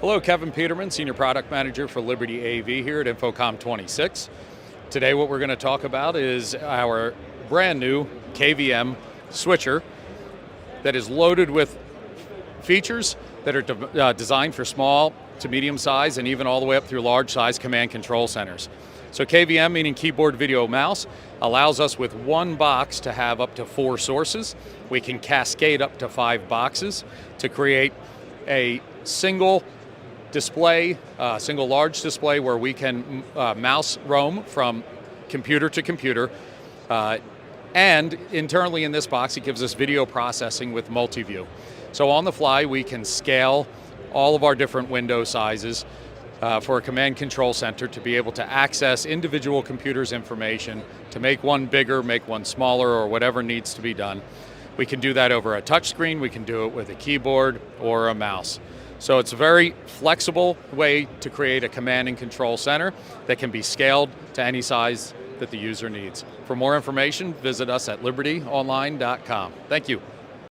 Hello, Kevin Peterman, Senior Product Manager for Liberty AV here at InfoComm 26. Today what we're going to talk about is our brand new KVM switcher that is loaded with features that are designed for small to medium size and even all the way up through large size command control centers. So KVM, meaning keyboard, video, mouse, allows us with one box to have up to 4 sources. We can cascade up to 5 boxes to create a single display, single large display where we can mouse roam from computer to computer. And internally in this box, it gives us video processing with multi-view. So on the fly, we can scale all of our different window sizes for a command control center to be able to access individual computers' information, to make one bigger, make one smaller, or whatever needs to be done. We can do that over a touch screen, we can do it with a keyboard or a mouse. So it's a very flexible way to create a command and control center that can be scaled to any size that the user needs. For more information, visit us at libertyonline.com. Thank you.